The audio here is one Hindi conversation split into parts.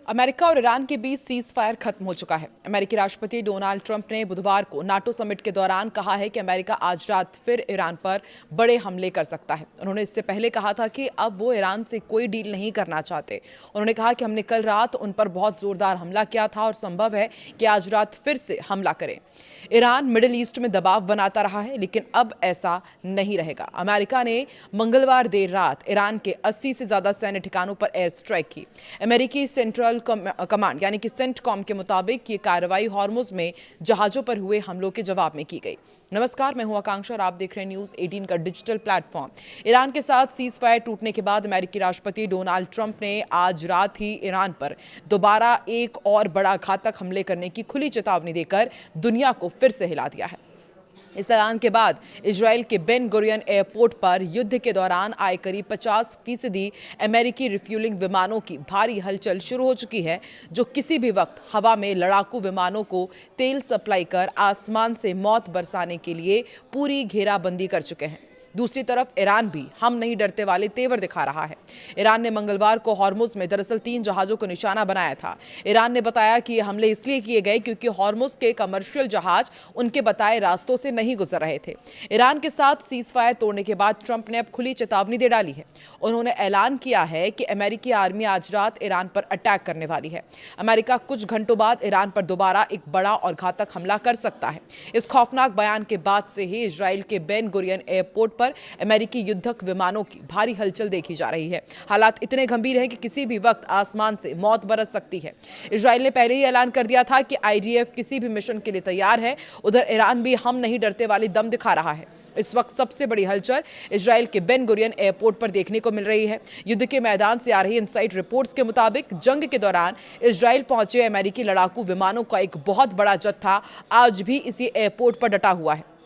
अमेरिका और ईरान के बीच सीज फायर खत्म हो चुका है। अमेरिकी राष्ट्रपति डोनाल्ड ट्रंप ने बुधवार को नाटो समिट के दौरान कहा है कि अमेरिका आज रात फिर ईरान पर बड़े हमले कर सकता है। उन्होंने इससे पहले कहा था कि अब वो ईरान से कोई डील नहीं करना चाहते। उन्होंने कहा कि हमने कल रात उन पर बहुत जोरदार हमला किया था और संभव है कि आज रात फिर से हमला करें। ईरान मिडिल ईस्ट में दबाव बनाता रहा है, लेकिन अब ऐसा नहीं रहेगा। अमेरिका ने मंगलवार देर रात ईरान के 80 से ज्यादा सैन्य ठिकानों पर एयर स्ट्राइक की। अमेरिकी सेंट्रल कमांड यानी कि सेंटकॉम के मुताबिक ये कार्रवाई हॉर्मुज में जहाजों पर हुए हमलों के जवाब में की गई। नमस्कार, मैं हूं आकांक्षा और आप देख रहे हैं न्यूज 18 का डिजिटल प्लेटफॉर्म। ईरान के साथ सीज फायर टूटने के बाद अमेरिकी राष्ट्रपति डोनाल्ड ट्रंप ने आज रात ही ईरान पर दोबारा एक और बड़ा घातक हमले करने की खुली चेतावनी देकर दुनिया को फिर से हिला दिया है। इस ऐलान के बाद इजराइल के बेन गुरियन एयरपोर्ट पर युद्ध के दौरान आए करीब 50% अमेरिकी रिफ्यूलिंग विमानों की भारी हलचल शुरू हो चुकी है, जो किसी भी वक्त हवा में लड़ाकू विमानों को तेल सप्लाई कर आसमान से मौत बरसाने के लिए पूरी घेराबंदी कर चुके हैं। दूसरी तरफ ईरान भी हम नहीं डरते वाले तेवर दिखा रहा है। ईरान ने मंगलवार को हॉर्मुज में दरअसल 3 जहाजों को निशाना बनाया था। ईरान ने बताया कि ये हमले इसलिए किए गए क्योंकि हॉर्मुज के कमर्शियल जहाज उनके बताए रास्तों से नहीं गुजर रहे थे। ईरान के साथ सीज फायर तोड़ने के बाद ट्रंप ने अब खुली चेतावनी दे डाली है। उन्होंने ऐलान किया है कि अमेरिकी आर्मी आज रात ईरान पर अटैक करने वाली है। अमेरिका कुछ घंटों बाद ईरान पर दोबारा एक बड़ा और घातक हमला कर सकता है। इस खौफनाक बयान के बाद से ही इजराइल के बेन गुरियन एयरपोर्ट पर अमेरिकी युद्धक विमानों की भारी हलचल देखी जा रही है। हालात इतने गंभीर हैं कि किसी भी वक्त आसमान से मौत बरस सकती है। इजराइल ने पहले ही ऐलान कर दिया था कि आईडीएफ किसी भी मिशन के लिए तैयार है। उधर ईरान भी हम नहीं डरते वाली दम दिखा रहा है। इस वक्त सबसे बड़ी हलचल इजराइल के बेन गुरियन एयरपोर्ट पर देखने को मिल रही है। युद्ध के मैदान से आ रही इनसाइड रिपोर्ट्स के मुताबिक जंग के दौरान इजराइल पहुंचे अमेरिकी लड़ाकू विमानों का एक बहुत बड़ा जत्था आज भी इसी एयरपोर्ट पर डटा हुआ है।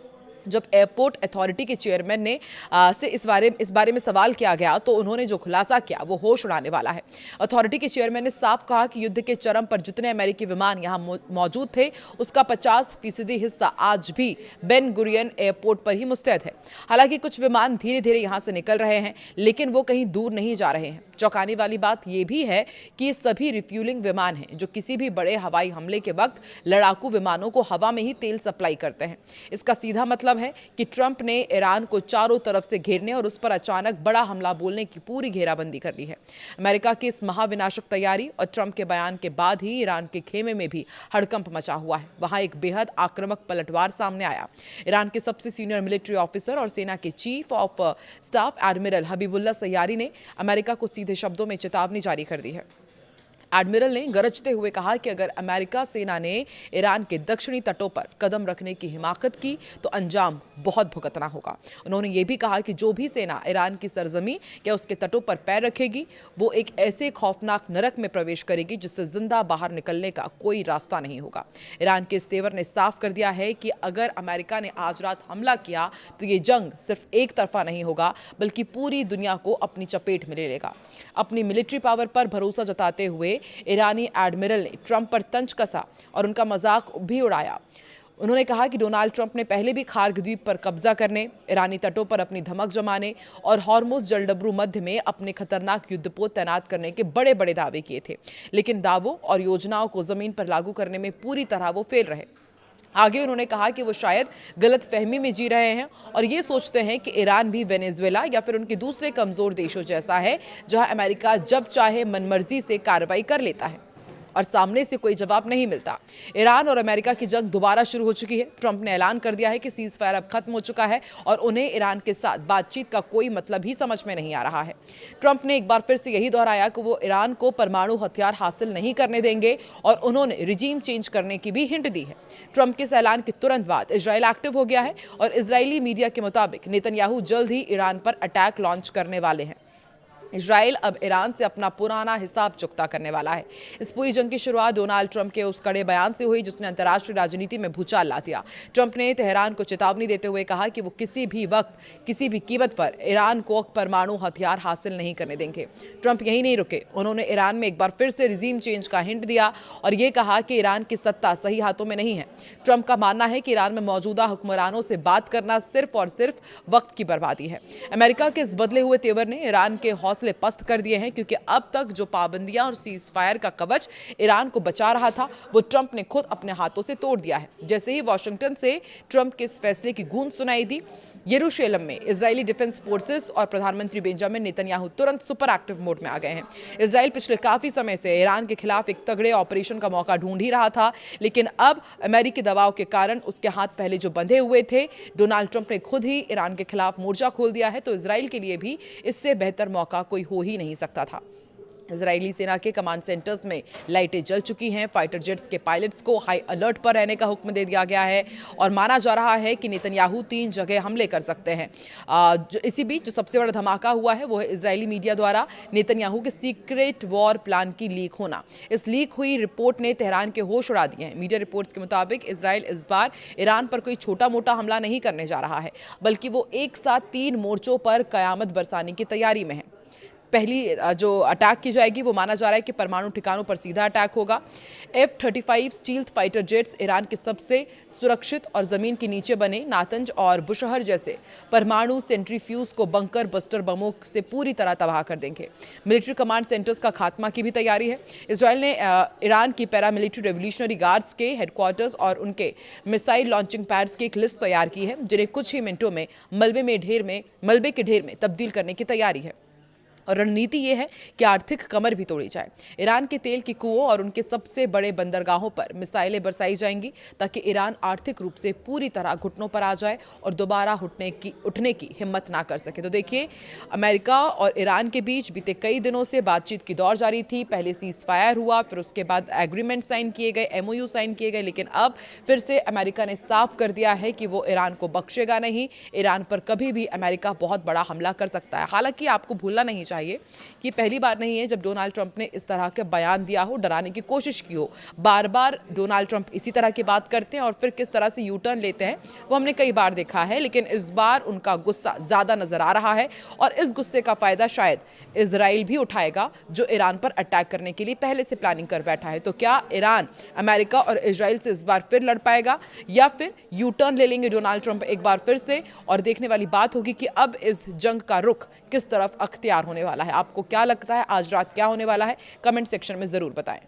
जब एयरपोर्ट अथॉरिटी के चेयरमैन ने से इस बारे में सवाल किया गया तो उन्होंने जो खुलासा किया वो होश उड़ाने वाला है। अथॉरिटी के चेयरमैन ने साफ कहा कि युद्ध के चरम पर जितने अमेरिकी विमान यहां मौजूद थे उसका 50% हिस्सा आज भी बेन गुरियन एयरपोर्ट पर ही मुस्तैद है। हालांकि कुछ विमान धीरे धीरे यहां से निकल रहे हैं, लेकिन वो कहीं दूर नहीं जा रहे हैं। चौंकाने वाली बात यह भी है कि ये सभी रिफ्यूलिंग विमान हैं जो किसी भी बड़े हवाई हमले के वक्त लड़ाकू विमानों को हवा में ही तेल सप्लाई करते हैं। इसका सीधा मतलब है कि ट्रंप ने ईरान को चारों तरफ से घेरने और उस पर अचानक बड़ा हमला बोलने की पूरी घेराबंदी कर ली है। अमेरिका की इस महाविनाशक तैयारी और ट्रंप के बयान के बाद ही ईरान के खेमे में भी हड़कंप मचा हुआ है। वहां एक बेहद आक्रामक पलटवार सामने आया। ईरान के सबसे सीनियर मिलिट्री ऑफिसर और सेना के chief of staff admiral Habibullah Sayyari ने अमेरिका को सीधे शब्दों में चेतावनी जारी कर दी है। एडमिरल ने गरजते हुए कहा कि अगर अमेरिका सेना ने ईरान के दक्षिणी तटों पर कदम रखने की हिमाकत की तो अंजाम बहुत भुगतना होगा। उन्होंने ये भी कहा कि जो भी सेना ईरान की सरजमी या उसके तटों पर पैर रखेगी वो एक ऐसे खौफनाक नरक में प्रवेश करेगी जिससे जिंदा बाहर निकलने का कोई रास्ता नहीं होगा। ईरान के इस तेवर ने साफ कर दिया है कि अगर अमेरिका ने आज रात हमला किया तो ये जंग सिर्फ एक तरफा नहीं होगा, बल्कि पूरी दुनिया को अपनी चपेट में ले लेगा। अपनी मिलिट्री पावर पर भरोसा जताते हुए ईरानी एडमिरल ने ट्रंप पर तंज कसा और उनका मजाक भी उड़ाया। उन्होंने कहा कि डोनाल्ड ट्रंप ने पहले भी खार्ग द्वीप पर कब्जा करने, ईरानी तटों पर अपनी धमक जमाने और हॉर्मुज जलडबरू मध्य में अपने खतरनाक युद्धपोत तैनात करने के बड़े बड़े दावे किए थे, लेकिन दावों और योजनाओं को जमीन पर लागू करने में पूरी तरह वो फेल रहे। आगे उन्होंने कहा कि वो शायद गलत फहमी में जी रहे हैं और ये सोचते हैं कि ईरान भी वेनेजुएला या फिर उनके दूसरे कमजोर देशों जैसा है, जहां अमेरिका जब चाहे मनमर्जी से कार्रवाई कर लेता है और सामने से कोई जवाब नहीं मिलता। ईरान और अमेरिका की जंग दोबारा शुरू हो चुकी है। ट्रंप ने ऐलान कर दिया है कि सीज फायर अब खत्म हो चुका है और उन्हें ईरान के साथ बातचीत का कोई मतलब ही समझ में नहीं आ रहा है। ट्रंप ने एक बार फिर से यही दोहराया कि वो ईरान को परमाणु हथियार हासिल नहीं करने देंगे और उन्होंने रिजीम चेंज करने की भी हिंट दी है। ट्रंप के इस ऐलान के तुरंत बाद इजराइल एक्टिव हो गया है और इजरायली मीडिया के मुताबिक नेतन्याहू जल्द ही ईरान पर अटैक लॉन्च करने वाले हैं। इजराइल अब ईरान से अपना पुराना हिसाब चुकता करने वाला है। इस पूरी जंग की शुरुआत डोनाल्ड ट्रंप के उस कड़े बयान से हुई जिसने अंतर्राष्ट्रीय राजनीति में भूचाल ला दिया। ट्रंप ने तेहरान को चेतावनी देते हुए कहा कि वो किसी भी वक्त किसी भी कीमत पर ईरान को परमाणु हथियार हासिल नहीं करने देंगे। ट्रंप यही नहीं रुके, उन्होंने ईरान में एक बार फिर से रिजीम चेंज का हिंट दिया और ये कहा कि ईरान की सत्ता सही हाथों में नहीं है। ट्रंप का मानना है कि ईरान में मौजूदा हुक्मरानों से बात करना सिर्फ और सिर्फ वक्त की बर्बादी है। अमेरिका के इस बदले हुए तेवर ने ईरान के हौसले हौसले पस्त कर दिए हैं, क्योंकि अब तक जो पाबंदियां और सीज फायर का कवच ईरान को बचा रहा था वो ट्रंप ने खुद अपने हाथों से तोड़ दिया है। जैसे ही वॉशिंगटन से ट्रंप के इस फैसले की गूंज सुनाई दी, यरूशलेम में इजरायली डिफेंस फोर्सेस और प्रधानमंत्री बेंजामिन नेतन्याहू तुरंत सुपर एक्टिव मोड में आ गए हैं। इजराइल पिछले काफी समय से ईरान के खिलाफ एक तगड़े ऑपरेशन का मौका ढूंढ ही रहा था, लेकिन अब अमेरिकी दबाव के कारण उसके हाथ पहले जो बंधे हुए थे, डोनाल्ड ट्रंप ने खुद ही ईरान के खिलाफ मोर्चा खोल दिया है। तो इजराइल के लिए भी इससे बेहतर मौका कोई हो ही नहीं सकता था। इजरायली सेना के कमांड सेंटर्स में लाइटें जल चुकी हैं। फाइटर जेट्स के पायलट्स को हाई अलर्ट पर रहने का हुक्म दे दिया गया है और माना जा रहा है कि नेतन्याहू 3 जगह हमले कर सकते हैं। इसी बीच जो सबसे बड़ा धमाका हुआ है वो है इजरायली मीडिया द्वारा नेतन्याहू के सीक्रेट वॉर प्लान की लीक होना। इस लीक हुई रिपोर्ट ने तेहरान के होश उड़ा दिए हैं। मीडिया रिपोर्ट्स के मुताबिक इजराइल इस बार ईरान पर कोई छोटा मोटा हमला नहीं करने जा रहा है, बल्कि वो एक साथ 3 मोर्चों पर कयामत बरसाने की तैयारी में है। पहली जो अटैक की जाएगी वो माना जा रहा है कि परमाणु ठिकानों पर सीधा अटैक होगा। F-35 stealth fighter jets Iran के सबसे सुरक्षित और जमीन के नीचे बने नातंज और बुशहर जैसे परमाणु सेंट्रीफ्यूज को बंकर बस्टर बमों से पूरी तरह तबाह कर देंगे। मिलिट्री कमांड सेंटर्स का खात्मा की भी तैयारी है। इजराइल ने ईरान की पैरामिलिट्री रेवोल्यूशनरी गार्ड्स के हेडक्वार्टर्स और उनके मिसाइल लॉन्चिंग पैड्स की एक लिस्ट तैयार की है, जिन्हें कुछ ही मिनटों में मलबे के ढेर में तब्दील करने की तैयारी है। और रणनीति ये है कि आर्थिक कमर भी तोड़ी जाए। ईरान के तेल की कुओं और उनके सबसे बड़े बंदरगाहों पर मिसाइलें बरसाई जाएंगी, ताकि ईरान आर्थिक रूप से पूरी तरह घुटनों पर आ जाए और दोबारा उठने की हिम्मत ना कर सके। तो देखिए, अमेरिका और ईरान के बीच बीते कई दिनों से बातचीत की दौर जारी थी। पहले सीज फायर हुआ, फिर उसके बाद एग्रीमेंट साइन किए गए, MOU साइन किए गए, लेकिन अब फिर से अमेरिका ने साफ कर दिया है कि वो ईरान को बख्शेगा नहीं। ईरान पर कभी भी अमेरिका बहुत बड़ा हमला कर सकता है। हालांकि आपको भूलना नहीं चाहिए कि पहली बार नहीं है जब डोनाल्ड ट्रंप ने इस तरह के बयान दिया हो, डराने की कोशिश की हो। बार बार डोनाल्ड ट्रंप इसी तरह की बात करते हैं और फिर किस तरह से यू टर्न लेते हैं वो हमने कई बार देखा है, लेकिन इस बार उनका गुस्सा ज्यादा नजर आ रहा है और इस गुस्से का फायदा शायद इजराइल भी उठाएगा, जो ईरान पर अटैक करने के लिए पहले से प्लानिंग कर बैठा है। तो क्या ईरान अमेरिका और इजराइल से इस बार फिर लड़ पाएगा या फिर यू टर्न ले लेंगे डोनाल्ड ट्रंप एक बार फिर से? और देखने वाली बात होगी कि अब इस जंग का रुख किस तरफ अख्तियार होने वाला है। आपको क्या लगता है आज रात क्या होने वाला है? कमेंट सेक्शन में जरूर बताएं।